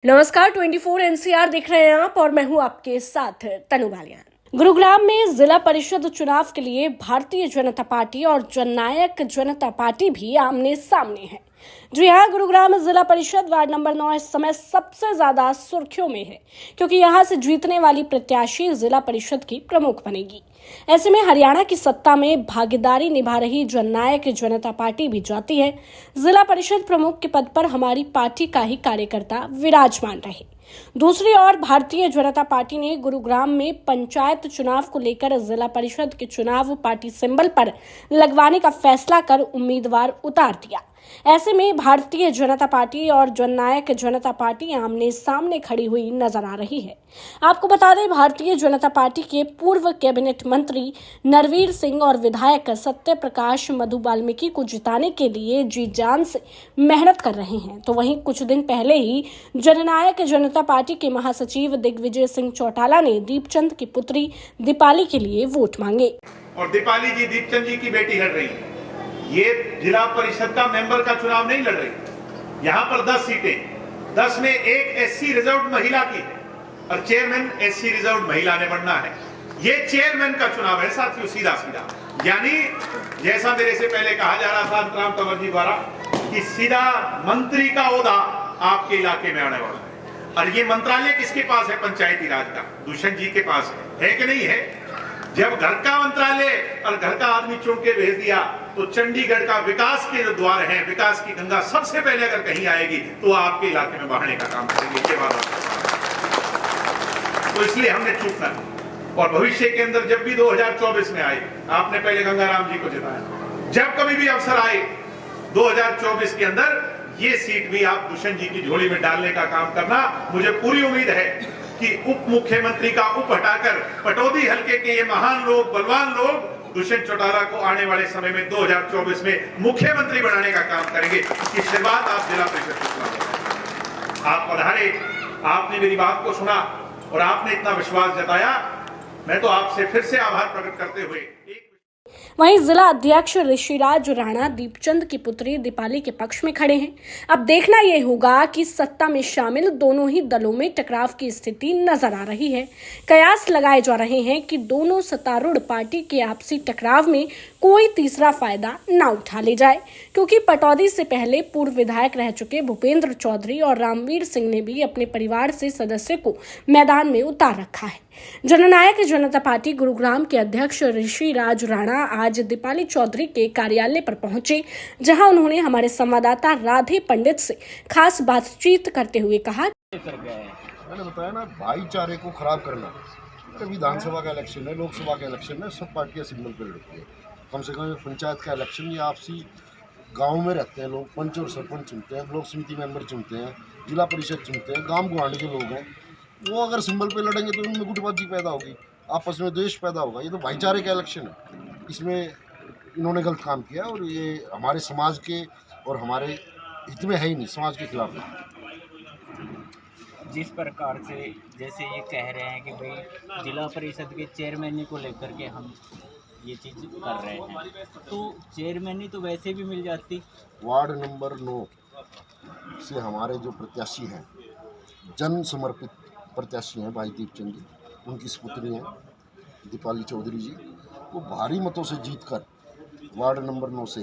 नमस्कार 24 एनसीआर देख रहे हैं आप और मैं हूं आपके साथ तनु बालियान। गुरुग्राम में जिला परिषद चुनाव के लिए भारतीय जनता पार्टी और जननायक जनता पार्टी भी आमने सामने है। जी हाँ, गुरुग्राम जिला परिषद वार्ड नंबर 9 इस समय सबसे ज्यादा सुर्खियों में है, क्योंकि यहां से जीतने वाली प्रत्याशी जिला परिषद की प्रमुख बनेगी। ऐसे में हरियाणा की सत्ता में भागीदारी निभा रही जननायक जनता पार्टी भी चाहती है जिला परिषद प्रमुख के पद पर हमारी पार्टी का ही कार्यकर्ता विराजमान रहे। दूसरी ओर भारतीय जनता पार्टी ने गुरुग्राम में पंचायत चुनाव को लेकर जिला परिषद के चुनाव पार्टी सिंबल पर लगवाने का फैसला कर उम्मीदवार उतार दिया। ऐसे में भारतीय जनता पार्टी और जननायक जनता पार्टी आमने सामने खड़ी हुई नजर आ रही है। आपको बता दें, भारतीय जनता पार्टी के पूर्व कैबिनेट मंत्री नरवीर सिंह और विधायक सत्य प्रकाश मधु वाल्मीकि को जिताने के लिए जी जान से मेहनत कर रहे हैं। तो वहीं कुछ दिन पहले ही जननायक जनता पार्टी के महासचिव दिग्विजय सिंह चौटाला ने दीपचंद की पुत्री दीपाली के लिए वोट मांगे। और दीपाली जी दीपचंद जी की बेटी लड़ रही है। ये जिला परिषद का मेंबर का चुनाव नहीं लड़ रही। यहाँ पर 10 सीटें, 10 में एक एससी रिजर्व महिला की है और चेयरमैन एससी रिजर्व महिला ने बनना है। ये चेयरमैन का चुनाव है साथियों, सीधा सीधा। यानी जैसा मेरे से पहले कहा जा रहा था अंतराम कंवर जी द्वारा कि सीधा मंत्री का ओहदा आपके इलाके में आने वाला है। और ये मंत्रालय किसके पास है? पंचायती राज का दुष्यंत जी के पास है कि नहीं है? जब घर का मंत्रालय और घर का आदमी चुन के भेज दिया तो चंडीगढ़ का विकास के जो द्वार है, विकास की गंगा सबसे पहले अगर कहीं आएगी तो आपके इलाके में बहाने का काम करेंगे। ये बात तो इसलिए हमने चूकना है। और भविष्य के अंदर जब भी 2024 में आए, आपने पहले गंगाराम जी को जिताया, जब कभी भी अवसर आए 2024 के अंदर ये सीट भी आप दुष्यंत जी की झोली में डालने का काम करना। मुझे पूरी उम्मीद है कि उप मुख्यमंत्री का उप हटाकर पटौदी हल्के के ये महान लोग, बलवान लोग दुष्यंत चौटाला को आने वाले समय में 2024 में मुख्यमंत्री बनाने का काम करेंगे। इसकी शुरुआत आप जिला परिषद चुनाव आप पधारे, आपने मेरी बात को सुना और आपने इतना विश्वास जताया। मैं तो आपसे फिर से आभार प्रकट करते हुए वहीं जिला अध्यक्ष ऋषिराज राणा दीपचंद की पुत्री दीपाली के पक्ष में खड़े हैं। अब देखना यह होगा कि सत्ता में शामिल दोनों ही दलों में टकराव की स्थिति नजर आ रही है। कयास लगाए जा रहे हैं कि दोनों सत्तारूढ़ पार्टी के आपसी टकराव में कोई तीसरा फायदा न उठा ले जाए, क्योंकि पटौदी से पहले पूर्व विधायक रह चुके भूपेंद्र चौधरी और रामवीर सिंह ने भी अपने परिवार से सदस्य को मैदान में उतार रखा है। जननायक जनता पार्टी गुरुग्राम के अध्यक्ष ऋषिराज राणा आज दीपाली चौधरी के कार्यालय पर पहुंचे, जहां उन्होंने हमारे संवाददाता राधे पंडित से खास बातचीत करते हुए कहा, मैंने बताया ना, भाईचारे को खराब करना। विधानसभा का इलेक्शन है, लोकसभा का इलेक्शन है, सब पार्टियां सिग्नल पर लड़ती है। कम से कम पंचायत का इलेक्शन या आपसी गाँव में रहते हैं लोग, पंच और सरपंच चुनते हैं, ब्लॉक समिति मेंबर चुनते हैं, जिला परिषद चुनते हैं, गांव गुआंढ के लोग हैं। वो अगर सिंबल पे लड़ेंगे तो उनमें गुटबाजी पैदा होगी, आपस में द्वेष पैदा होगा। ये तो भाईचारे का इलेक्शन है, इसमें इन्होंने गलत काम किया और ये हमारे समाज के और हमारे हित में है ही नहीं, समाज के खिलाफ है। जिस प्रकार से जैसे ये कह रहे हैं कि भाई जिला परिषद के चेयरमैन को लेकर के हम ये चीज़ कर रहे हैं, तो चेयरमैन तो वैसे भी मिल जाती। वार्ड नंबर 9 से हमारे जो प्रत्याशी हैं, जन समर्पित प्रत्याशी हैं भाई दीपचंद जी, उनकी सुपुत्री हैं दीपाली चौधरी जी, वो भारी मतों से जीतकर वार्ड नंबर 9 से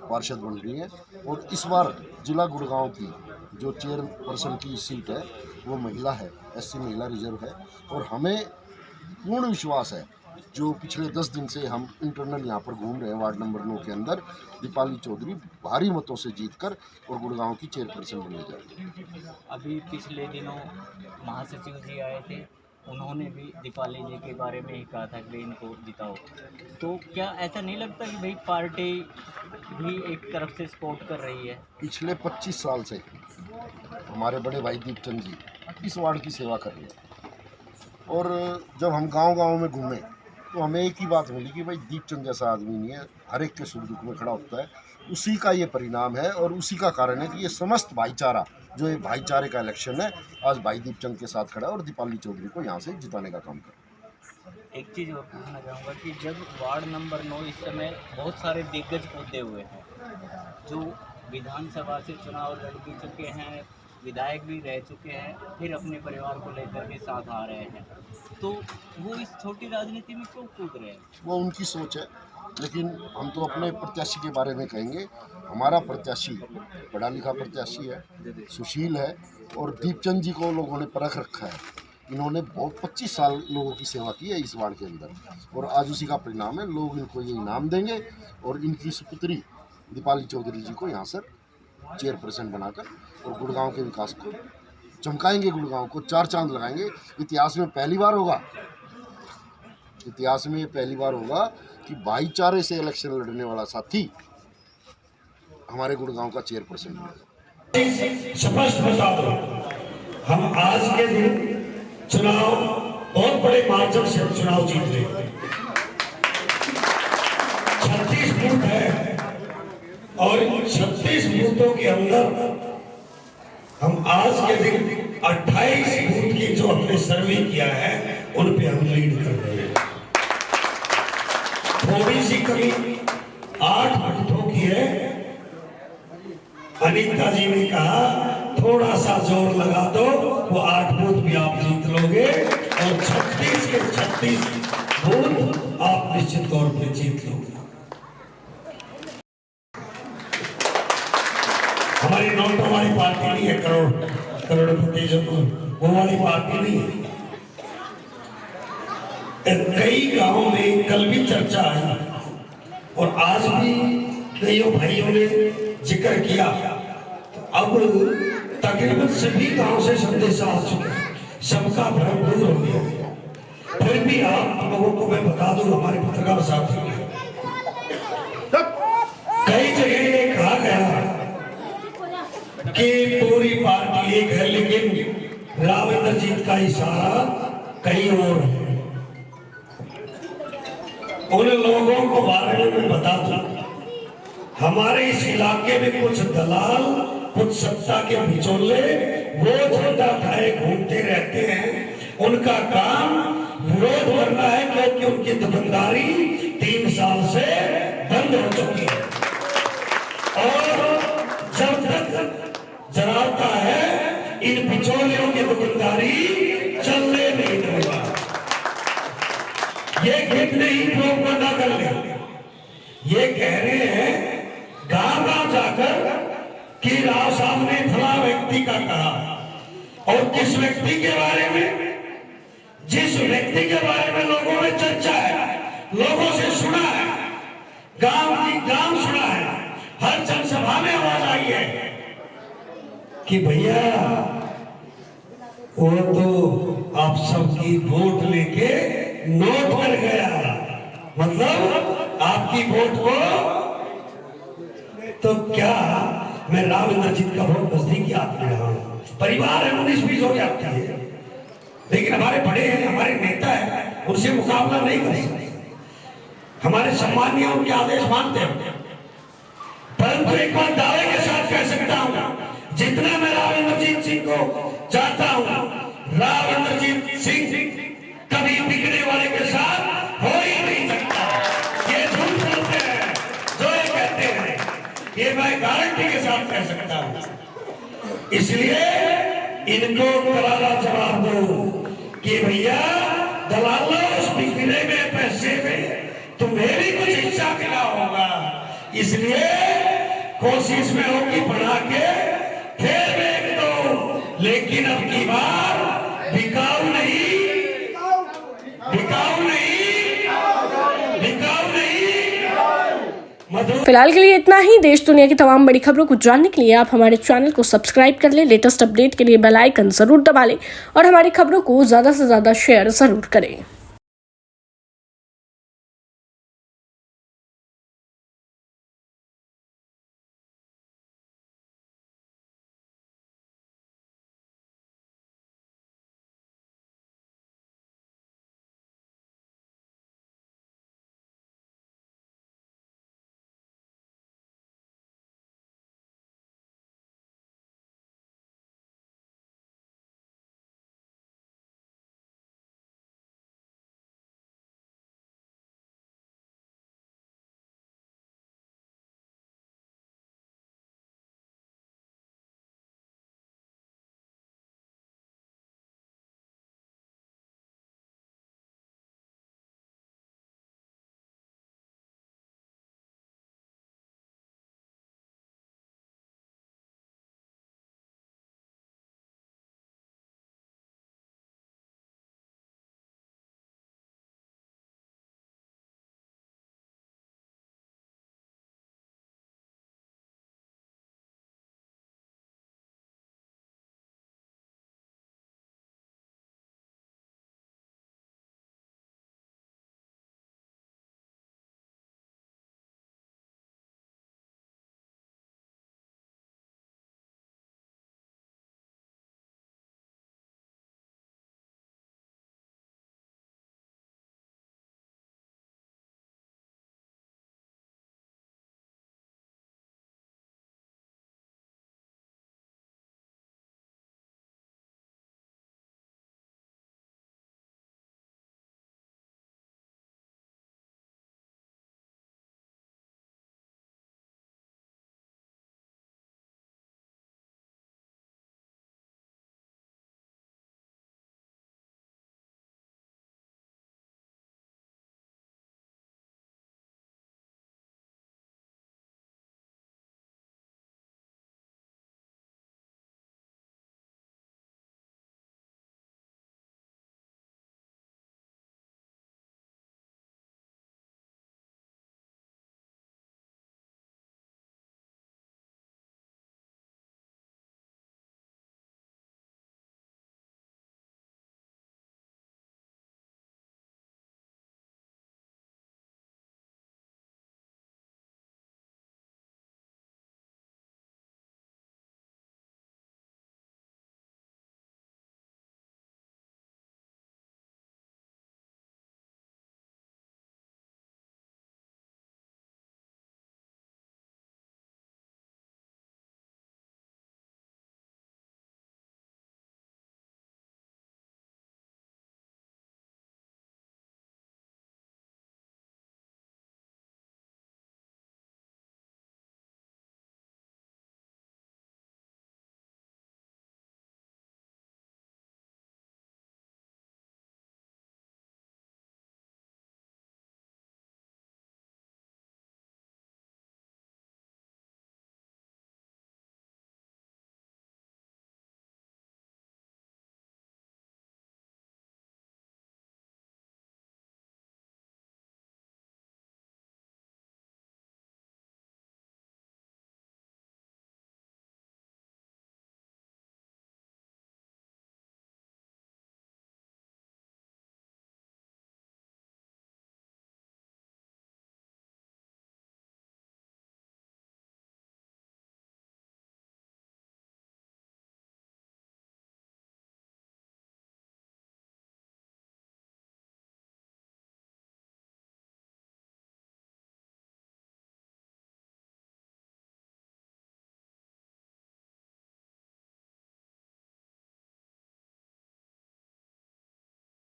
पार्षद बन रही हैं। और इस बार जिला गुड़गांव की जो चेयरपर्सन की सीट है वो महिला है, एससी महिला रिजर्व है। और हमें पूर्ण विश्वास है, जो पिछले 10 दिन से हम इंटरनल यहाँ पर घूम रहे हैं वार्ड नंबर 9 के अंदर, दीपाली चौधरी भारी मतों से जीतकर और गुड़गांव की चेयरपर्सन बनने जा रही है। अभी पिछले दिनों महासचिव जी आए थे, उन्होंने भी दीपाली जी के बारे में ही कहा था कि इनको जिताओ। तो क्या ऐसा नहीं लगता कि भाई पार्टी भी एक तरफ से सपोर्ट कर रही है? पिछले 25 साल से हमारे बड़े भाई दीपचंद जी इस वार्ड की सेवा कर रहे हैं। और जब हम गांव-गांव में घूमे तो हमें एक ही बात मिली कि भाई दीपचंद जैसा आदमी नहीं है, हर एक के सुख दुख में खड़ा होता है। उसी का ये परिणाम है और उसी का कारण है कि ये समस्त भाईचारा, जो ये भाईचारे का इलेक्शन है, आज भाई दीपचंद के साथ खड़ा है और दीपाली चौधरी को यहाँ से जिताने का काम कर। एक चीज़ और पूछना चाहूँगा कि जब वार्ड नंबर 9 इस समय बहुत सारे दिग्गज मुद्दे हुए हैं, जो विधानसभा से चुनाव लड़ भी चुके हैं, विधायक भी रह चुके हैं, फिर अपने परिवार को लेकर के साथ आ रहे हैं, तो वो इस छोटी राजनीति में क्यों कूद रहे हैं? वो उनकी सोच है, लेकिन हम तो अपने प्रत्याशी के बारे में कहेंगे। हमारा प्रत्याशी पढ़ा लिखा प्रत्याशी है, सुशील है, और दीपचंद जी को लोगों ने परख रखा है। इन्होंने बहुत 25 साल लोगों की सेवा की है इस वार्ड के अंदर, और आज उसी का परिणाम है। लोग इनको ये इनाम देंगे और इनकी सुपुत्री दीपाली चौधरी जी को यहाँ से चेयरपर्सन बनाकर और गुड़गांव के विकास को चमकाएंगे, गुड़गांव को 4 चांद लगाएंगे। इतिहास में पहली बार होगा, इतिहास में ये पहली बार होगा कि भाईचारे से इलेक्शन लड़ने वाला साथी हमारे गुड़गांव का चेयरपर्सन बनेगा। स्पष्ट बता दो, हम आज के दिन चुनाव बहुत बड़े मार्जिन से चुनाव जीत रहे। 36 बूथ है और 36 बूथों के अंदर हम आज के दिन 28 बूथ की जो हमने सर्वे किया है उन पे हम लीड कर रहे हैं। थोड़ी सी कमी 8 बूथों की है। अनीता जी ने कहा थोड़ा सा जोर लगा दो, वो 8 बूथ भी आप जीत लोगे और 36 के 36 बूथ आप निश्चित तौर पे जीत लोगे। हमारी नोटों वाली पार्टी नहीं है, करोड़पति जो वो वाली पार्टी नहीं है। कई गांवों में कल भी चर्चा है और आज भी कईयों भाइयों ने जिक्र किया। अब तकरीबन सभी गांव से संदेश आ चुके हैं, सबका भ्रम दूर हो गया। फिर भी आप लोगों को मैं बता दूं, हमारे पत्रकार साथी कई जगह ये कहा गया कि पूरी पार्टी एक है, लेकिन राव इंद्रजीत का इशारा कहीं और है। उन लोगों को बारे में मैं बता दूं, हमारे इस इलाके में कुछ दलाल, कुछ सत्ता के बिचौले वो झंडा उठाए घूमते रहते हैं। उनका काम विरोध करना है, क्योंकि उनकी दुकानदारी 3 साल से बंद हो चुकी है और जब तक जराता है इन बिचौलियों की दुकानदारी चलने नहीं देगा। ये कितने ही लोग ना कर ले, ये कह रहे हैं गांव जाकर कि राव साहब ने फला व्यक्ति का कहा, और किस व्यक्ति के बारे में, जिस व्यक्ति के बारे में लोगों में चर्चा है, लोगों से सुना है, गांव सुना है, हर जनसभा में आवाज आई है कि भैया वो तो आप सबकी वोट लेके नोट कर गया, मतलब आपकी वोट को। तो क्या मैं राव इंद्रजीत का बहुत नजदीकी आदमी रहा हूं, परिवार है, 19-20 हो जाती है, लेकिन हमारे बड़े हैं, हमारे नेता है, उनसे मुकाबला नहीं कर सकते। हमारे सम्मानीय उनके आदेश मानते हैं, परंतु एक बार दावे के साथ कह सकता हूं, जितना मैं राव इंद्रजीत सिंह को चाहता हूं, राव इंद्रजीत सिंह कभी बिगड़े वाले के साथ हो ही नहीं सकता। ये झूठ बोलते हैं जो ये कहते हैं, ये मैं गारंटी के साथ कह सकता हूं। इसलिए इनको करारा जवाब दो कि भैया दलालों, उस बिगड़े में पैसे में तुम्हें भी कुछ हिस्सा मिला होगा, इसलिए कोशिश में होगी बढ़ा के फिर बेच दो, लेकिन अब की बार बिकाऊ नहीं, बिकाऊ नहीं, बिकाऊ नहीं। फिलहाल के लिए इतना ही। देश दुनिया की तमाम बड़ी खबरों को जानने के लिए आप हमारे चैनल को सब्सक्राइब कर लें, लेटेस्ट अपडेट के लिए बेल आइकन जरूर दबा लें और हमारी खबरों को ज्यादा से ज्यादा शेयर जरूर करें।